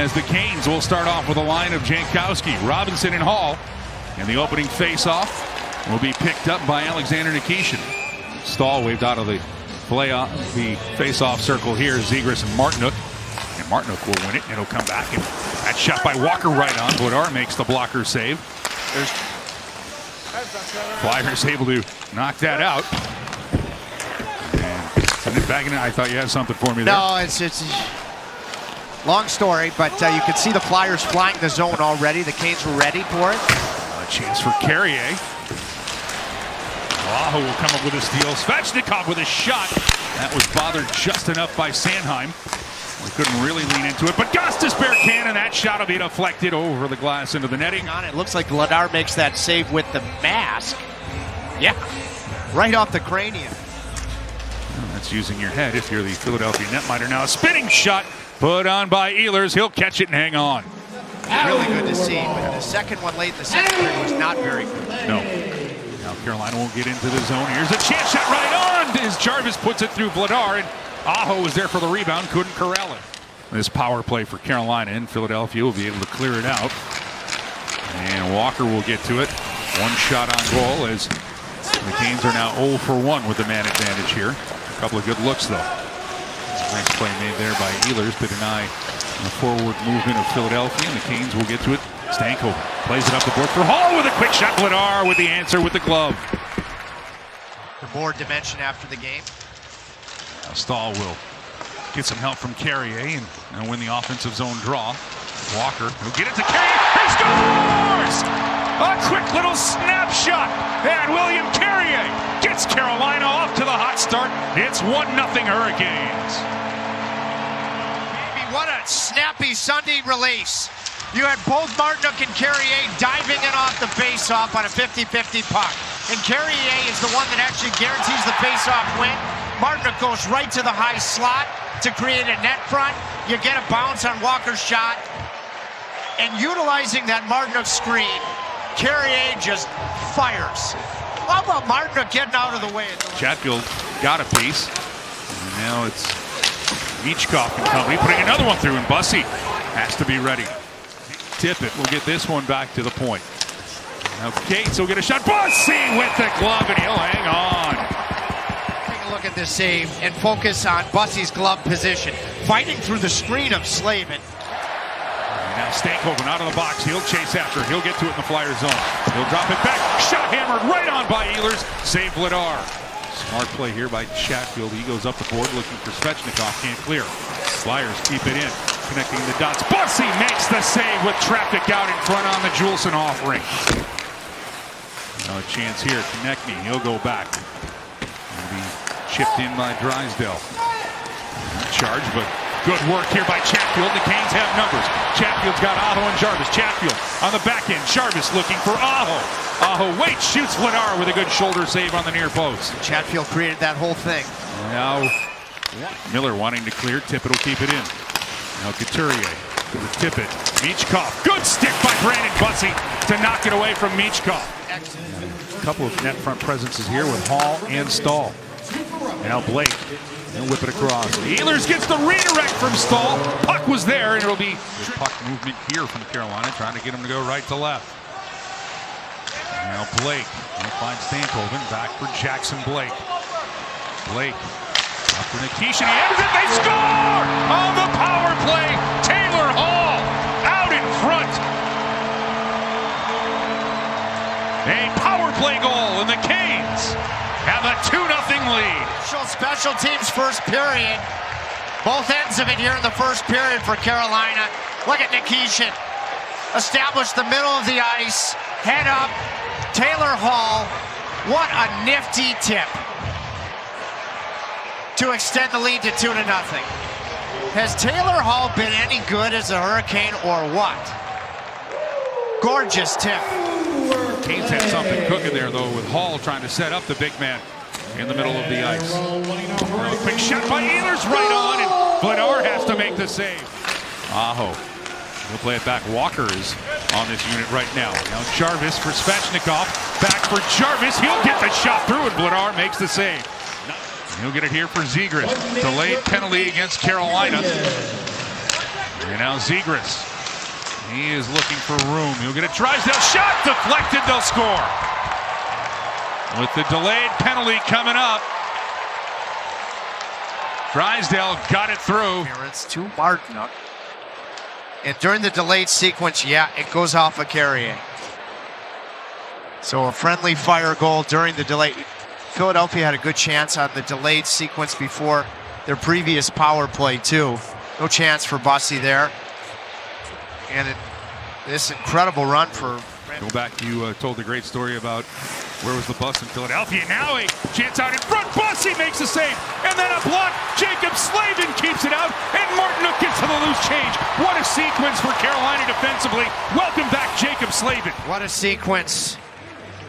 as the Canes will start off with a line of Jankowski, Robinson, and Hall. And the opening face-off will be picked up by Alexander Nikishin. Stahl waved out of the face-off circle here. Zegras and Martinook. And Martinook will win it, and it'll come back. And that shot by Walker right on. Vladar makes the blocker save. Flyers able to knock that out. And back in it, I thought you had something for me there. No, it's a long story, but you can see the Flyers flying the zone already. The Canes were ready for it. A chance for Carrier. Aho will come up with a steal. Svechnikov with a shot. That was bothered just enough by Sanheim. We couldn't really lean into it, but Gostisbehere can, and that shot will be deflected over the glass into the netting. It looks like Vladar makes that save with the mask. Yeah, right off the cranium. Well, that's using your head if you're the Philadelphia netminder. Now a spinning shot put on by Ehlers. He'll catch it and hang on. Really good to see, but the second one late in the second period was not very good. No. Now Carolina won't get into the zone. Here's a chance shot right on as Jarvis puts it through Vladar, and Aho was there for the rebound, couldn't corral it. This power play for Carolina, and Philadelphia will be able to clear it out. And Walker will get to it. One shot on goal as the Canes are now 0 for 1 with the man advantage here. A couple of good looks, though. Nice play made there by Ehlers to deny the forward movement of Philadelphia, and the Canes will get to it. Stankoven plays it up the board for Hall with a quick shot. Vladar with the answer with the glove. The more dimension after the game. Now Stahl will get some help from Carrier and win the offensive zone draw. Walker will get it to Carrier. He scores! A quick little snapshot, and William Carrier gets Carolina off to the hot start. It's 1-0 Hurricanes. Baby, what a snappy Sunday release. You had both Martinook and Carrier diving in off the face-off on a 50-50 puck. And Carrier is the one that actually guarantees the face-off win. Martinook goes right to the high slot to create a net front. You get a bounce on Walker's shot. And utilizing that Martinook screen, Carrier just fires. How about Martinook getting out of the way? Chatfield got a piece. And now it's Michkov and company putting another one through, and Bussey has to be ready. Tippett will get this one back to the point. Now Gates will get a shot. Bussey with the glove, and he'll hang on. Take a look at this save and focus on Bussey's glove position. Fighting through the screen of Slavin. And now Stankoven out of the box. He'll chase after. He'll get to it in the Flyer zone. He'll drop it back. Shot hammered right on by Ehlers. Save Vladar. Smart play here by Chatfield. He goes up the board looking for Svechnikov. Can't clear. Flyers keep it in. Connecting the dots. Bussey makes the save with traffic out in front on the Juleson offering. Now a chance here. Konechny. He'll go back. He'll be chipped in by Drysdale. Not charged, but good work here by Chatfield. The Canes have numbers. Chatfield's got Aho and Jarvis. Chatfield on the back end. Jarvis looking for Aho. Aho waits, shoots Vladar with a good shoulder save on the near post. Chatfield created that whole thing. Now Miller wanting to clear. Tippett will keep it in. Now Couturier with Tippett. Michkov. Good stick by Brandon Bussey to knock it away from Michkov. A couple of net front presences here with Hall and Stahl. Now Blake. He'll whip it across. Ehlers gets the redirect from Stahl. Puck was there, and it'll be good puck movement here from Carolina, trying to get him to go right to left. Now Blake. He'll find Stankoven. Back for Jackson Blake. Blake. Up for Nikishin. He ends it. They score! On the power play, Taylor Hall out in front. A power play goal, and the Canes have a 2-0 lead. Special teams first period. Both ends of it here in the first period for Carolina. Look at Nikishin. Establish the middle of the ice. Head up. Taylor Hall. What a nifty tip to extend the lead to 2-0. Has Taylor Hall been any good as a Hurricane or what? Gorgeous tip. Canes had something cooking there, though, with Hall trying to set up the big man in the middle of the ice. A quick shot by Ehlers right on, and Vladar has to make the save. Aho. He'll play it back. Walker is on this unit right now. Now Jarvis for Svechnikov. Back for Jarvis. He'll get the shot through, and Vladar makes the save. He'll get it here for Zegras. Delayed penalty against Carolina. And now Zegras. He is looking for room. He'll get a Drysdale shot, deflected, they'll score. With the delayed penalty coming up, Drysdale got it through. It's to Martinook. And during the delayed sequence, yeah, it goes off of Carrier. So a friendly fire goal during the delay. Philadelphia had a good chance on the delayed sequence before their previous power play too. No chance for Bussy there. And this incredible run for... Go back, you told the great story about where was the bus in Philadelphia. Now a chance out in front. Bussy makes the save. And then a block. Jacob Slavin keeps it out. And Martinook gets to the loose change. What a sequence for Carolina defensively. Welcome back, Jacob Slavin. What a sequence.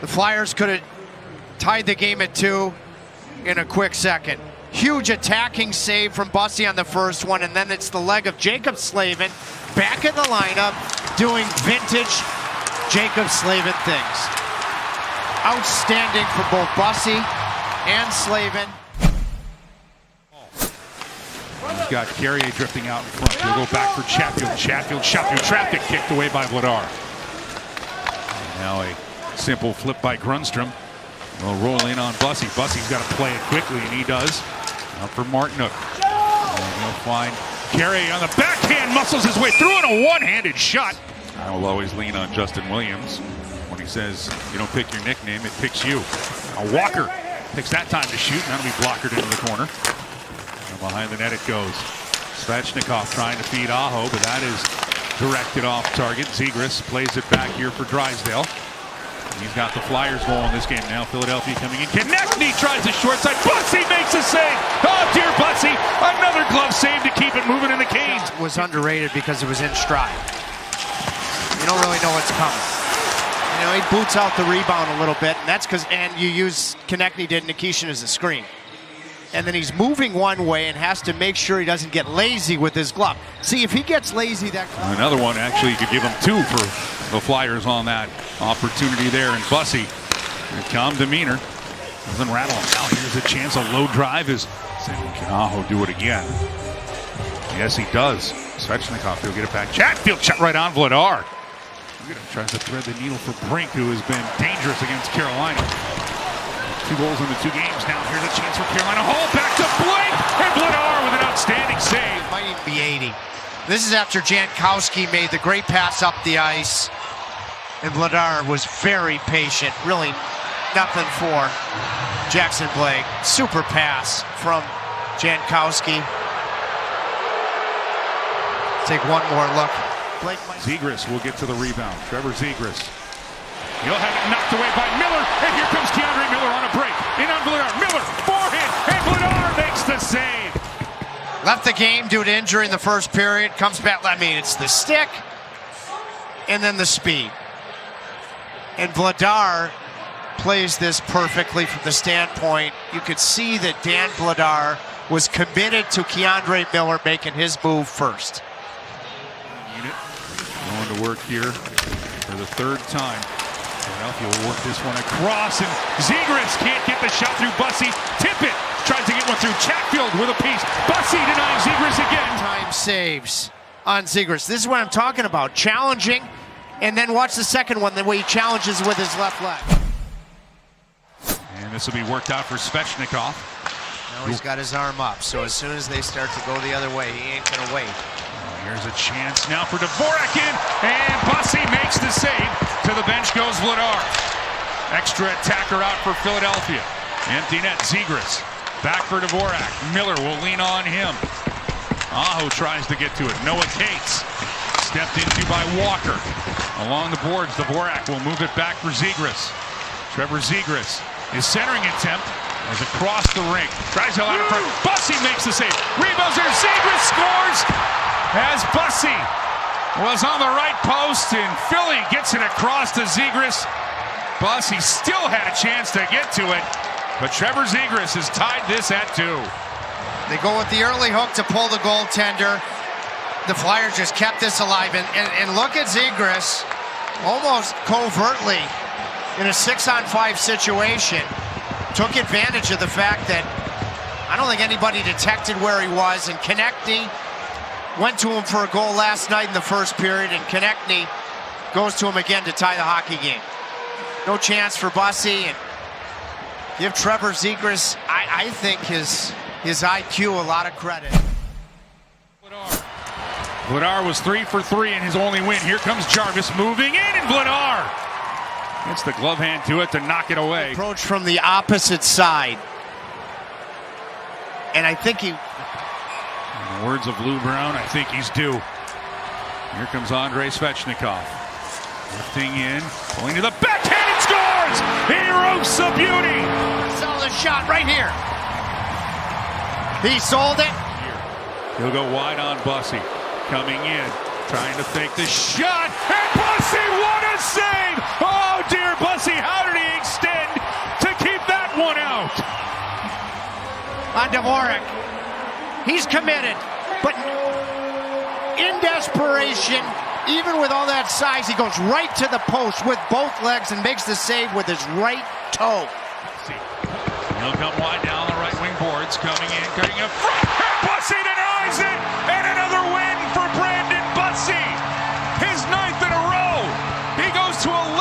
The Flyers could have tied the game at 2 in a quick second. Huge attacking save from Bussy on the first one, and then it's the leg of Jacob Slavin back in the lineup doing vintage Jacob Slavin things. Outstanding for both Bussy and Slavin. He's got Carrier drifting out in front. He'll go back for Chatfield. Chatfield shot through traffic, kicked away by Vladar. Now a simple flip by Grundstrom. They'll roll in on Bussy. Bussy's got to play it quickly, and he does. Now for Martinook. And he'll find Carrier on the backhand, muscles his way through, and a one-handed shot. I will always lean on Justin Williams when he says, you don't pick your nickname, it picks you. Now Walker takes that time to shoot, and that'll be blockered into the corner. And behind the net it goes. Svechnikov trying to feed Aho, but that is directed off target. Zegras plays it back here for Drysdale. He's got the Flyers goal in this game now. Philadelphia coming in. Konechny tries the short side. Bussy makes a save. Oh, dear Bussy. Another glove save to keep it moving in the cage. It was underrated because it was in stride. You don't really know what's coming. You know, he boots out the rebound a little bit, and that's because, and you use Konechny did Nikishin as a screen. And then he's moving one way and has to make sure he doesn't get lazy with his glove. See, if he gets lazy, that... Another one, actually, you could give him 2 for the Flyers on that opportunity there. And Bussy, calm demeanor, doesn't rattle him. Now here's a chance, a low drive is... Can Aho do it again? Yes, he does. Svechnikov will get it back. Chatfield shot right on Vladar. Tries to thread the needle for Brink, who has been dangerous against Carolina. 2 goals in the 2 games. Now here's a chance for Carolina. Hall back to Blake, and Vladar with an outstanding save. It might even be 80. This is after Jankowski made the great pass up the ice, and Vladar was very patient. Really nothing for Jackson Blake. Super pass from Jankowski. Take one more look. Blake might... Zegras will get to the rebound. Trevor Zegras. He'll have it knocked away by Miller, and here comes Keandre Miller on a break. In on Vladar. Miller, forehand, and Vladar makes the save. Left the game due to injury in the first period. Comes back. I mean, it's the stick and then the speed. And Vladar plays this perfectly from the standpoint. You could see that Dan Vladar was committed to Keandre Miller making his move first. Unit going to work here for the 3rd time. Philadelphia will work this one across, and Zegras can't get the shot through Bussy. Tippett tries to get one through. Chatfield with a piece. Bussy denying Zegras again. Time saves on Zegras. This is what I'm talking about. Challenging, and then watch the second one, the way he challenges with his left leg. And this will be worked out for Svechnikov. Now he's got his arm up, so as soon as they start to go the other way, he ain't going to wait. Here's a chance now for Dvorak in, and Bussy makes the save. To the bench goes Vladar. Extra attacker out for Philadelphia. Empty net, Zegras. Back for Dvorak. Miller will lean on him. Aho tries to get to it. Noah Cates stepped into by Walker. Along the boards, Dvorak will move it back for Zegras. Trevor Zegras, his centering attempt is across the ring. Tries to out in front. Bussy makes the save. Rebounds there. Zegras scores as Bussy was on the right post, and Philly gets it across to Zegras. Bussy still had a chance to get to it, but Trevor Zegras has tied this at 2. They go with the early hook to pull the goaltender. The Flyers just kept this alive, and look at Zegras almost covertly in a 6-on-5 situation. Took advantage of the fact that I don't think anybody detected where he was, and Konechny went to him for a goal last night in the first period, and Konechny goes to him again to tie the hockey game. No chance for Bussy, and give Trevor Zegras, I think, his IQ a lot of credit. Vladar was 3 for 3 in his only win. Here comes Jarvis moving in, and Vladar gets the glove hand to it to knock it away. Approach from the opposite side. And I think he... In the words of Lou Brown, I think he's due. Here comes Andrei Svechnikov. Lifting in, going to the backhand and scores! He roasts a beauty! Sell the shot right here. He sold it. He'll go wide on Bussy. Coming in, trying to fake the shot, and Bussy, what a save! Oh dear, Bussy, how did he extend to keep that one out? On Dvorak. He's committed, but in desperation, even with all that size, he goes right to the post with both legs and makes the save with his right toe. He'll come wide down the right wing boards, coming in, cutting up front, and Bussy denies it, and another win for Brandon Bussy. His 9th in a row. He goes to 11.